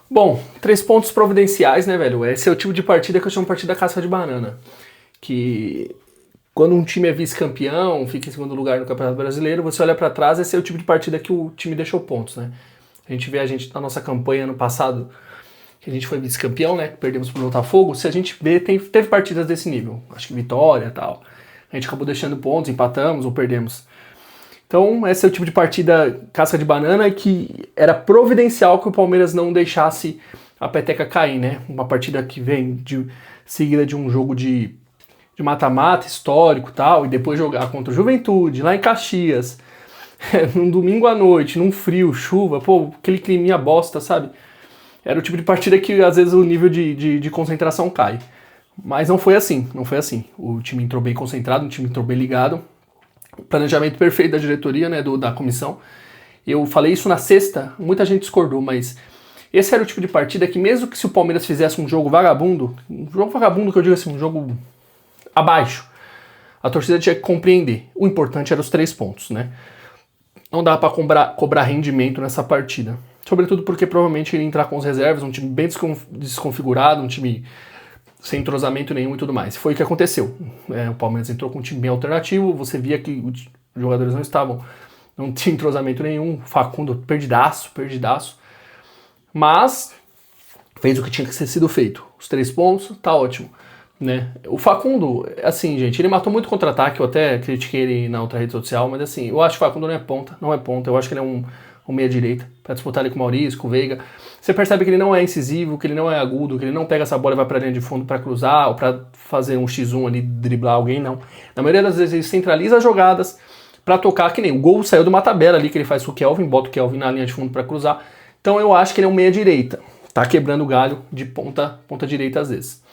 Bom, 3 pontos providenciais, né, velho? Esse é o tipo de partida que eu chamo de partida casca de banana. Que quando um time é vice-campeão, fica em segundo lugar no Campeonato Brasileiro, você olha pra trás, esse é o tipo de partida que o time deixou pontos, né? A gente vê na nossa campanha ano passado, que a gente foi vice-campeão, né? Perdemos pro Botafogo. Se a gente vê, teve partidas desse nível. Acho que vitória e tal. A gente acabou deixando pontos, empatamos ou perdemos. Então, esse é o tipo de partida casca de banana que era providencial que o Palmeiras não deixasse a peteca cair, né? Uma partida que vem seguida de um jogo de mata-mata histórico e tal, e depois jogar contra o Juventude, lá em Caxias, num domingo à noite, num frio, chuva, pô, aquele climinha bosta, sabe? Era o tipo de partida que às vezes o nível de concentração cai. Mas não foi assim, não foi assim. O time entrou bem concentrado, o time entrou bem ligado. Planejamento perfeito da diretoria, né, da comissão. Eu falei isso na sexta, muita gente discordou, mas esse era o tipo de partida que mesmo que se o Palmeiras fizesse um jogo vagabundo que eu digo assim, um jogo abaixo, a torcida tinha que compreender. O importante era os 3 pontos, né? Não dava para cobrar rendimento nessa partida. Sobretudo porque provavelmente ele ia entrar com os reservas, um time bem desconfigurado, um time sem entrosamento nenhum e tudo mais. Foi o que aconteceu. O Palmeiras entrou com um time bem alternativo, você via que os jogadores não tinha entrosamento nenhum, Facundo perdidaço. Mas fez o que tinha que ser sido feito. Os 3 pontos, tá ótimo. Né? O Facundo, assim, gente, ele matou muito contra-ataque, eu até critiquei ele na outra rede social, mas assim, eu acho que o Facundo não é ponta, eu acho que ele é um meia-direita, pra disputar ali com o Maurício, com o Veiga. Você percebe que ele não é incisivo, que ele não é agudo, que ele não pega essa bola e vai pra linha de fundo pra cruzar, ou pra fazer um X1 ali, driblar alguém, não. Na maioria das vezes ele centraliza as jogadas pra tocar, que nem o gol saiu de uma tabela ali, que ele faz com o Kelvin, bota o Kelvin na linha de fundo pra cruzar. Então eu acho que ele é um meia-direita, tá quebrando o galho de ponta-direita às vezes.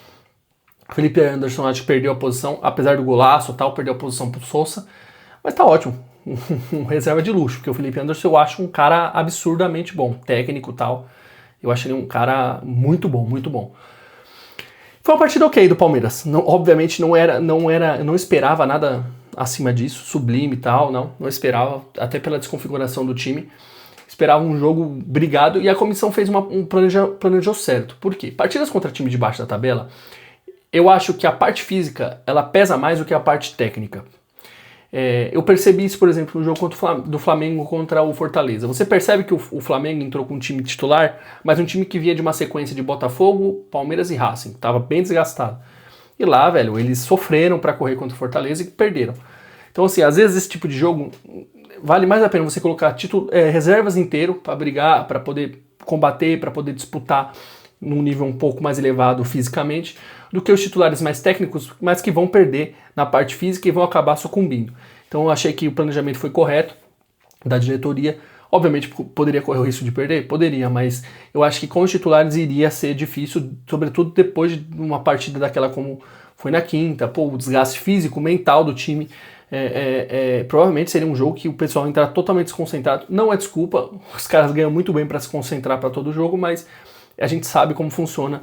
Felipe Anderson acho que perdeu a posição, apesar do golaço e tal, perdeu a posição pro Sousa, mas tá ótimo. Um reserva de luxo, porque o Felipe Anderson eu acho um cara absurdamente bom, técnico e tal. Eu acho ele um cara muito bom, muito bom. Foi uma partida ok do Palmeiras. Não, obviamente eu não esperava nada acima disso, sublime e tal, não esperava, até pela desconfiguração do time. Esperava um jogo brigado e a comissão fez planejou certo. Por quê? Partidas contra time de baixo da tabela, eu acho que a parte física ela pesa mais do que a parte técnica. Eu percebi isso, por exemplo, no jogo do Flamengo contra o Fortaleza. Você percebe que o Flamengo entrou com um time titular, mas um time que vinha de uma sequência de Botafogo, Palmeiras e Racing. Tava bem desgastado. E lá, velho, eles sofreram para correr contra o Fortaleza e perderam. Então, assim, às vezes esse tipo de jogo vale mais a pena você colocar reservas inteiro para brigar, para poder combater, para poder disputar num nível um pouco mais elevado fisicamente, do que os titulares mais técnicos, mas que vão perder na parte física e vão acabar sucumbindo. Então eu achei que o planejamento foi correto da diretoria. Obviamente poderia correr o risco de perder? Poderia, mas eu acho que com os titulares iria ser difícil, sobretudo depois de uma partida daquela como foi na quinta. Pô, o desgaste físico, mental do time, provavelmente seria um jogo que o pessoal entrar totalmente desconcentrado. Não é desculpa, os caras ganham muito bem para se concentrar para todo jogo, mas a gente sabe como funciona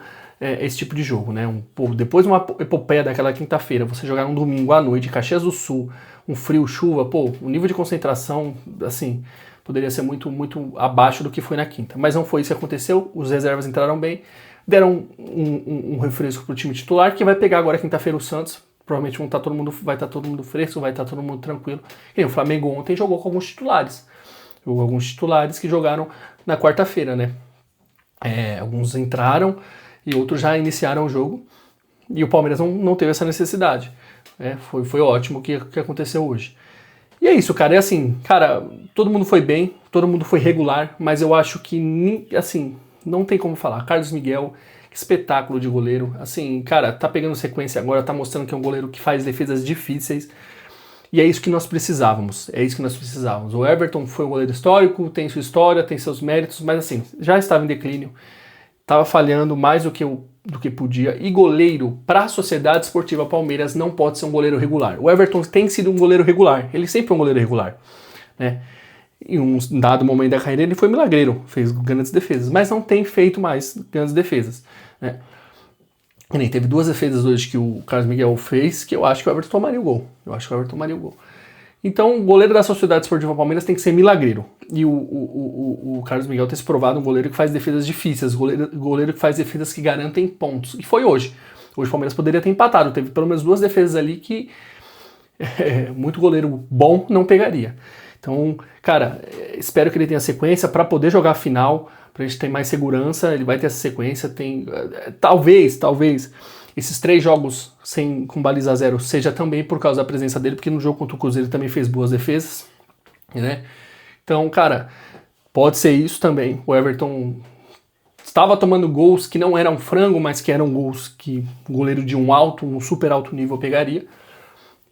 esse tipo de jogo, né? Depois de uma epopeia daquela quinta-feira, você jogar um domingo à noite, Caxias do Sul, um frio, chuva, o nível de concentração, assim, poderia ser muito, muito abaixo do que foi na quinta. Mas não foi isso que aconteceu, os reservas entraram bem, deram um refresco pro time titular, que vai pegar agora quinta-feira o Santos, provavelmente vai estar todo mundo fresco, vai estar todo mundo tranquilo. E o Flamengo ontem jogou com alguns titulares, que jogaram na quarta-feira, né? Alguns entraram e outros já iniciaram o jogo e o Palmeiras não teve essa necessidade. Foi ótimo o que aconteceu hoje. E é isso, cara. Assim, cara, todo mundo foi bem, todo mundo foi regular, mas eu acho que, assim, não tem como falar. Carlos Miguel, que espetáculo de goleiro. Assim, cara, tá pegando sequência agora, tá mostrando que é um goleiro que faz defesas difíceis. E é isso que nós precisávamos. O Everton foi um goleiro histórico, tem sua história, tem seus méritos, mas assim, já estava em declínio. Estava falhando mais do que podia. E goleiro, para a Sociedade Esportiva Palmeiras, não pode ser um goleiro regular. O Everton tem sido um goleiro regular. Ele sempre é um goleiro regular. Né? Em um dado momento da carreira, ele foi milagreiro. Fez grandes defesas. Mas não tem feito mais grandes defesas. Né? Teve 2 defesas hoje que o Carlos Miguel fez, que eu acho que o Everton tomaria o gol. Então, o goleiro da Sociedade Esportiva Palmeiras tem que ser milagreiro. e o Carlos Miguel ter se provado um goleiro que faz defesas difíceis, goleiro que faz defesas que garantem pontos. E foi hoje. Hoje o Palmeiras poderia ter empatado, teve pelo menos 2 defesas ali que muito goleiro bom não pegaria. Então, cara, espero que ele tenha sequência para poder jogar a final, pra gente ter mais segurança. Ele vai ter essa sequência, talvez esses 3 jogos com baliza zero seja também por causa da presença dele, porque no jogo contra o Cruzeiro ele também fez boas defesas, né? Então, cara, pode ser isso também. O Everton estava tomando gols que não eram frango, mas que eram gols que o goleiro de um super alto nível pegaria.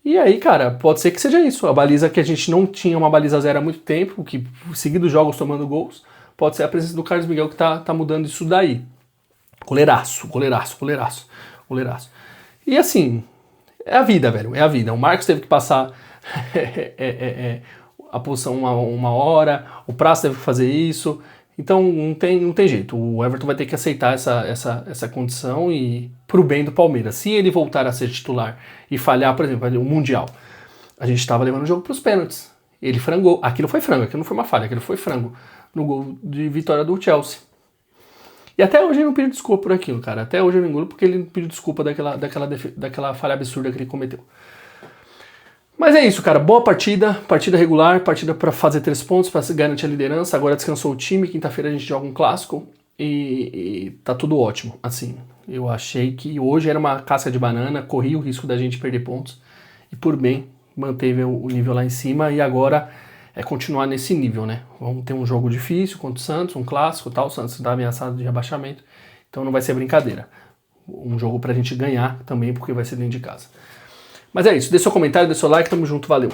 E aí, cara, pode ser que seja isso. A baliza que a gente não tinha uma baliza zero há muito tempo, que seguidos jogos tomando gols, pode ser a presença do Carlos Miguel que tá mudando isso daí. Goleiraço. E assim, é a vida, velho, é a vida. O Marcos teve que passar a posição uma hora, o Praça teve que fazer isso. Então não tem jeito, o Everton vai ter que aceitar essa condição e pro bem do Palmeiras. Se ele voltar a ser titular e falhar, por exemplo, o Mundial, a gente estava levando o jogo pros pênaltis. Ele frangou, aquilo foi frango, aquilo não foi uma falha, aquilo foi frango no gol de vitória do Chelsea. E até hoje ele não pediu desculpa por aquilo, cara. Até hoje eu não engulo porque ele não pediu desculpa daquela falha absurda que ele cometeu. Mas é isso, cara. Boa partida regular, partida para fazer 3 pontos, para garantir a liderança. Agora descansou o time, quinta-feira a gente joga um clássico e tá tudo ótimo. Assim, eu achei que hoje era uma casca de banana, corria o risco da gente perder pontos e por bem manteve o nível lá em cima e agora é continuar nesse nível, né? Vamos ter um jogo difícil contra o Santos, um clássico e tal. O Santos tá ameaçado de rebaixamento, então não vai ser brincadeira. Um jogo pra gente ganhar também, porque vai ser dentro de casa. Mas é isso, dê seu comentário, dê seu like, tamo junto, valeu!